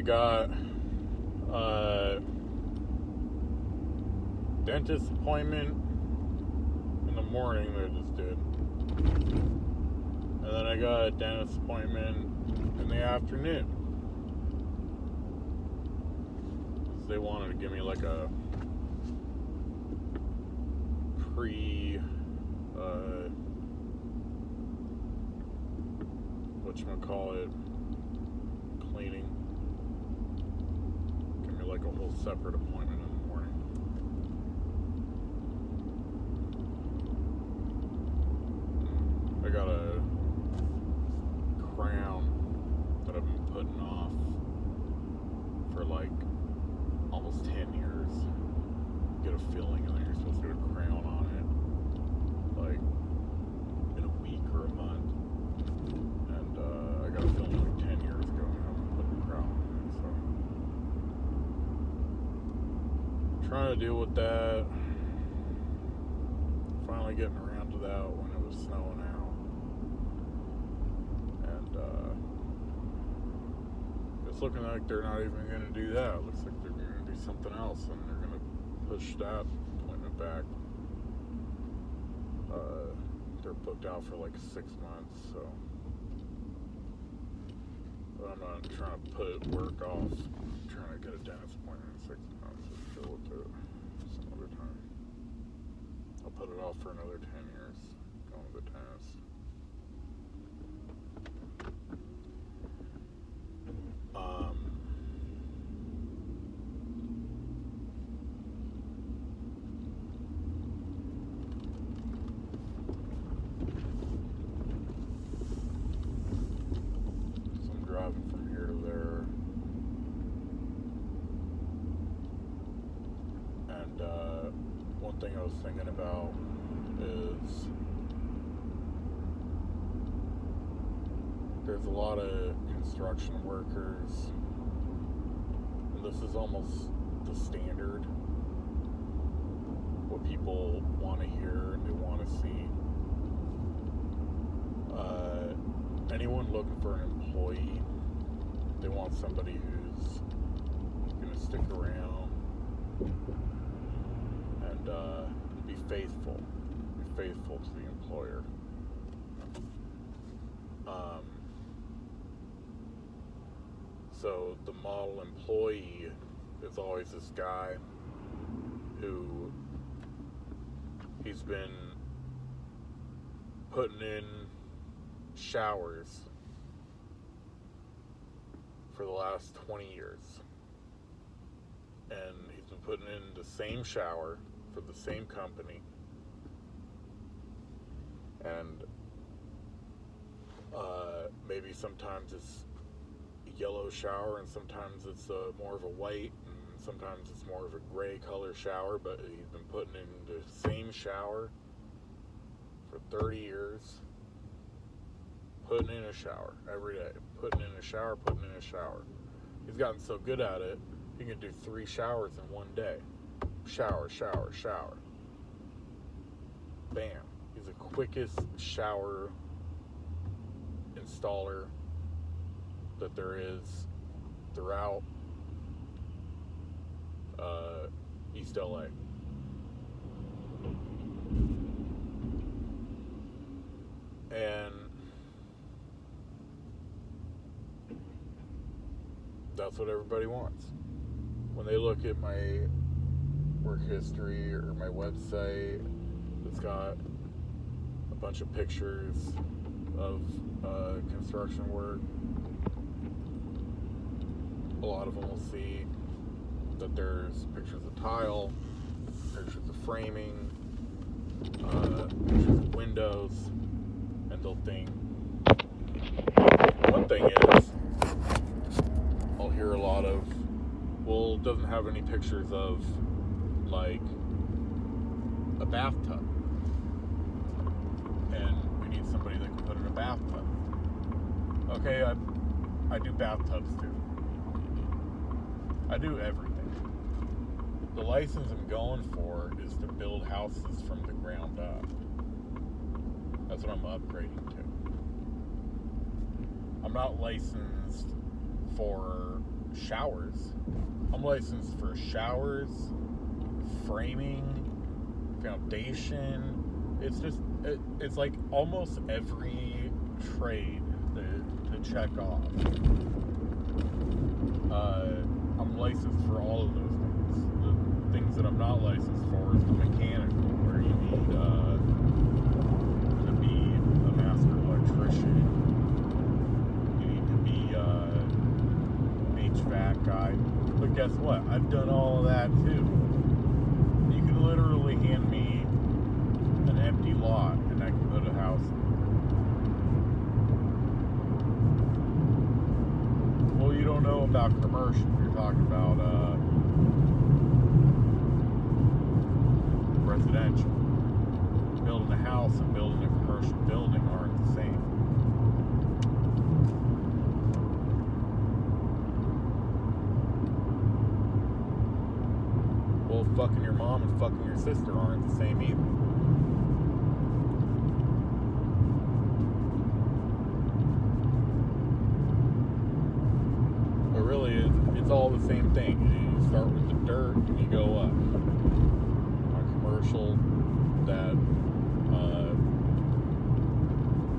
got a dentist appointment in the morning that I just did. And then I got a dentist appointment in the afternoon. They wanted to give me like a whatchamacallit, cleaning. Give me like a whole separate appointment in the morning. I got a crown that I've been putting off for like almost 10 years. Get a filling and then you're supposed to get a crown on it like in a week or a month. And I got a filling like 10 years ago and I haven't put a crown on it. So trying to deal with that. Finally getting around to that when it was snowing out. And it's looking like they're not even going to do that. It looks like they're going to do something else and they're going to push that appointment back. They're booked out for like 6 months, so but I'm not trying to put work off. I'm trying to get a dentist appointment in 6 months. Just deal with it some other time. I'll put it off for another 10 years going to the dentist. Driving from here to there, and one thing I was thinking about is there's a lot of construction workers, and this is almost the standard, what people want to hear and they want to see. Anyone looking for an employee, they want somebody who's going to stick around and be faithful to the employer. So the model employee is always this guy who he's been putting in showers for the last 20 years, and he's been putting in the same shower for the same company, and maybe sometimes it's a yellow shower and sometimes it's more of a white and sometimes it's more of a gray color shower, but he's been putting in the same shower for 30 years. Putting in a shower every day. Putting in a shower. He's gotten so good at it, he can do 3 showers in one day. Shower. Bam. He's the quickest shower installer that there is throughout East LA. And that's what everybody wants. When they look at my work history or my website, it's got a bunch of pictures of construction work. A lot of them will see that there's pictures of tile, pictures of framing, pictures of windows, and they'll think, one thing is, I'll hear a lot of, well, it doesn't have any pictures of, like, a bathtub. And we need somebody that can put in a bathtub. Okay, I do bathtubs too. I do everything. The license I'm going for is to build houses from the ground up. That's what I'm upgrading to. I'm not licensed for showers. I'm licensed for showers, framing, foundation. It's like almost every trade to check off. I'm licensed for all of those things. The things that I'm not licensed for is the mechanical, where you need to be a master electrician. You need to be HVAC guy. But guess what? I've done all of that too. You can literally hand me an empty lot and I can put a house in. Well, you don't know about commercial. You're talking about residential. Building a house and building a commercial building aren't the same. Well, fucking your mom and fucking your sister aren't the same either. It really is. It's all the same thing. You start with the dirt and you go up. On commercial, that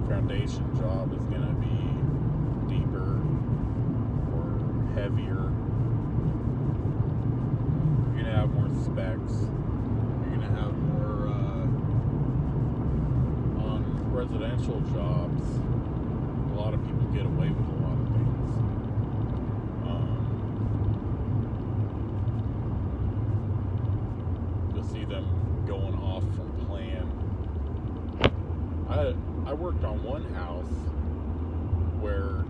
foundation job is going to be deeper or heavier. You're going to have more specs. You're going to have more on residential jobs. A lot of people get away with a lot of things. You'll see them going off from plan. I worked on one house where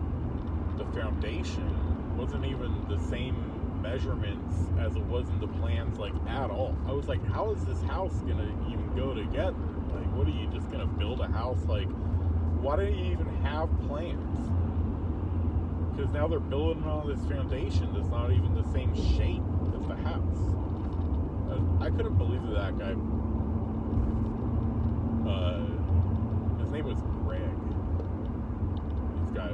the foundation wasn't even the same measurements as it was in the plans, like, at all. I was like, how is this house gonna even go together? Like, what are you just gonna build a house? Like, why do you even have plans? Because now they're building on this foundation that's not even the same shape as the house. I couldn't believe that guy. His name was Greg. He's got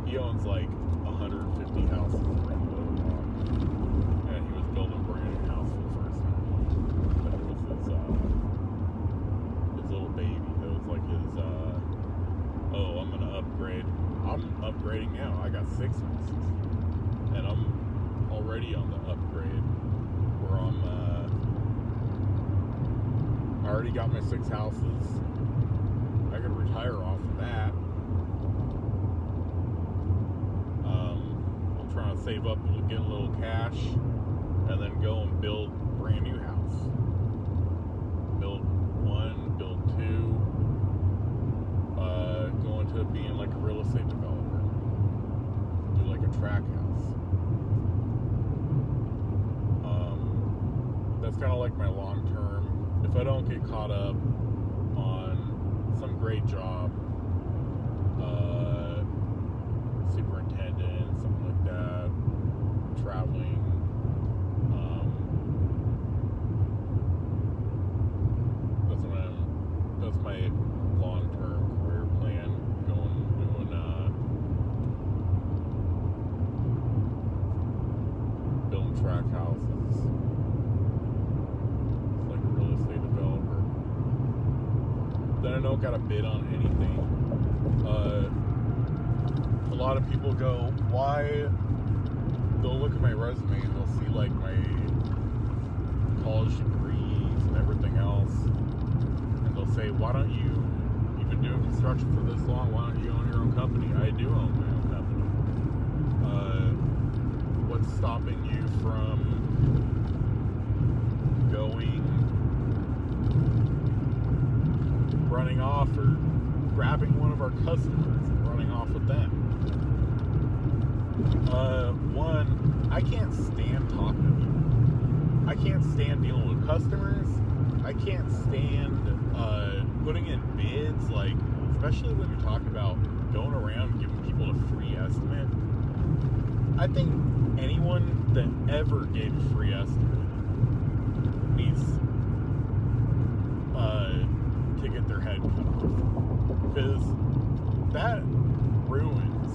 he owns like 150 houses around Little, and he was building a brand new house for the first time. But it was his little baby. It was like his I'm gonna upgrade. I'm upgrading now. I got 6 houses, and I'm already on the upgrade where I already got my 6 houses. I could retire off of that. I'm trying to save up to get a little cash and then go and build a brand new house. Build 1, build 2. Go into being like a real estate developer. Do like a track house. That's kind of like my long term. If I don't get caught up on some great job, superintendent, something like that, traveling, that's my long-term career plan, doing building track houses. Then I don't got to bid on anything. A lot of people go, why? They'll look at my resume and they'll see like my college degrees and everything else, and they'll say, why don't you? You've been doing construction for this long. Why don't you own your own company? I do own my own company. What's stopping you from running off or grabbing one of our customers and running off with them? One, I can't stand talking to people. I can't stand dealing with customers. I can't stand putting in bids, like, especially when you're talking about going around and giving people a free estimate. I think anyone that ever gave a free estimate needs to get their head cut off, because that ruins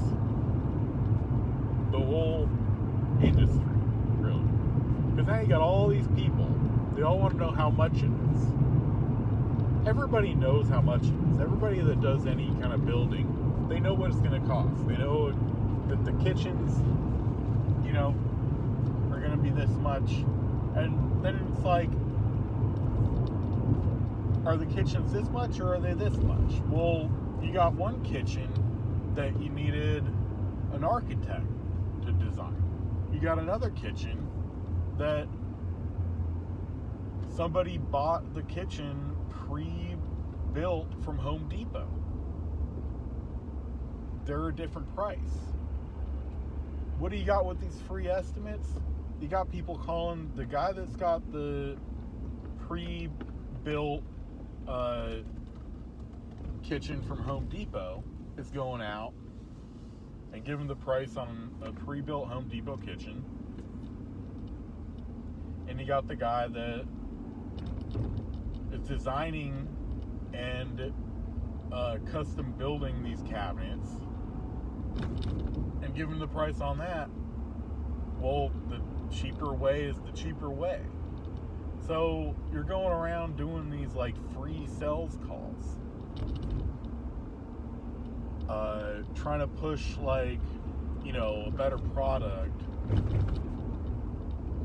now you got all these people. They all want to know how much it is. Everybody knows how much it is. Everybody that does any kind of building, they know what it's going to cost. They know that the kitchens, are going to be this much. And then it's like, are the kitchens this much or are they this much? Well, you got one kitchen that you needed an architect to design. You got another kitchen that somebody bought the kitchen pre-built from Home Depot. They're a different price. What do you got with these free estimates? You got people calling the guy that's got the pre-built kitchen from Home Depot is going out and giving the price on a pre-built Home Depot kitchen. And you got the guy that is designing and custom building these cabinets and giving the price on that. Well, the cheaper way is the cheaper way. So you're going around doing these like free sales calls, trying to push like, a better product,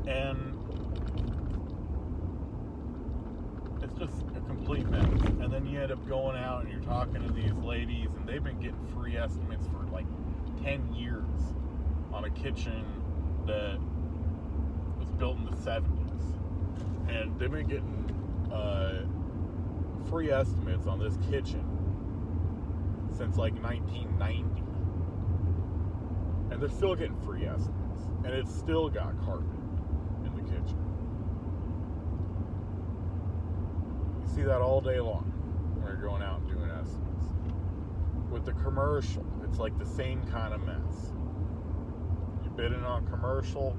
and it's just a complete mess. And then you end up going out and you're talking to these ladies, and they've been getting free estimates for like 10 years on a kitchen that was built in the 70s. And they've been getting free estimates on this kitchen since like 1990. And they're still getting free estimates. And it's still got carpet in the kitchen. You see that all day long when you're going out and doing estimates. With the commercial, it's like the same kind of mess. You bid in on commercial,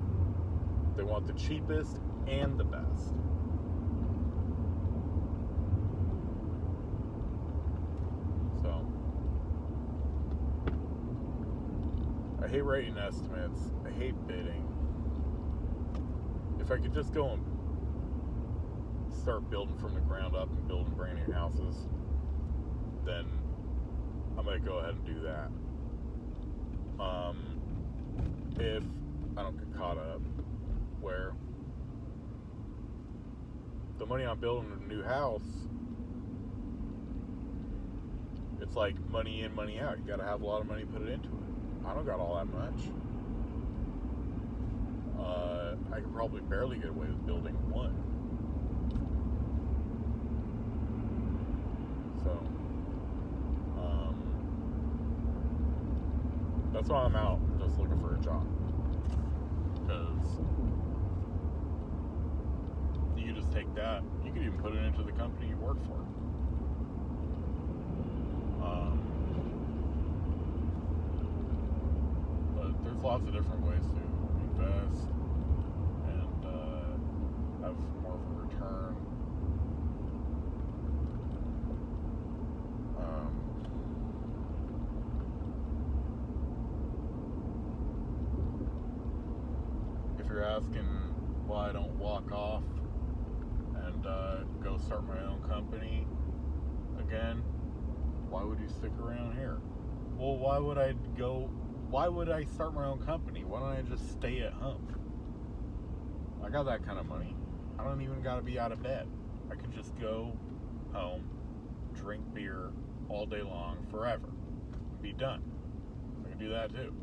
they want the cheapest and the best. So, I hate writing estimates. I hate bidding. If I could just go and start building from the ground up and building brand new houses, then I'm going to go ahead and do that. If I don't get caught up where the money on building a new house, it's like money in, money out. You got to have a lot of money put it into it. I don't got all that much. I could probably barely get away with building one. So, that's why I'm out just looking for a job. Because you could just take that. You could even put it into the company you work for. But there's lots of different ways to invest and have more of a return. If you're asking why I don't walk off and go start my own company again, why would you stick around here? Well, why would I start my own company? Why don't I just stay at home? I got that kind of money. I don't even got to be out of bed. I could just go home, drink beer all day long, forever, and be done. I can do that too.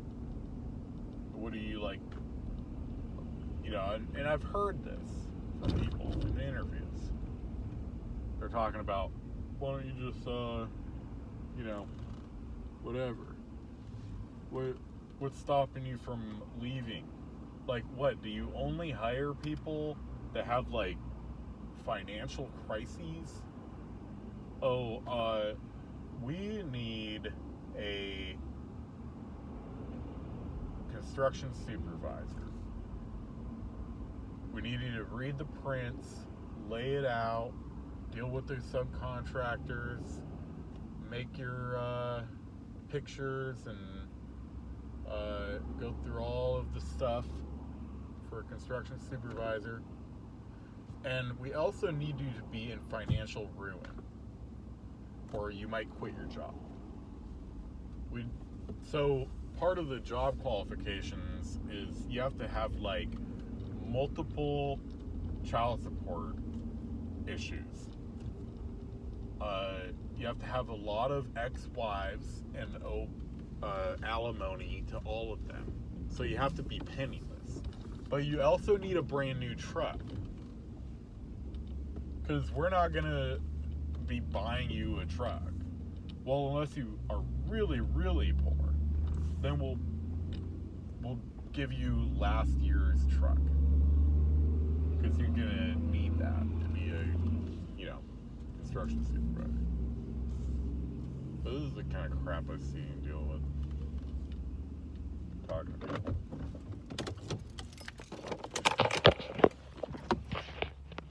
What do you like? And I've heard this from people in interviews. They're talking about, why don't you just, whatever. What's stopping you from leaving? Like, what? Do you only hire people that have, like, financial crises? Oh, we need a construction supervisor. We need you to read the prints, lay it out, deal with the subcontractors, make your pictures, and go through all of the stuff for a construction supervisor. And we also need you to be in financial ruin, or you might quit your job. So part of the job qualifications is you have to have like multiple child support issues. You have to have a lot of ex-wives and alimony to all of them. So you have to be penniless. But you also need a brand new truck. Because we're not going to be buying you a truck. Well, unless you are really, really poor, then we'll give you last year's truck. Because you're going to need that to be a, construction supervisor. But this is the kind of crap I see and deal with talking to people.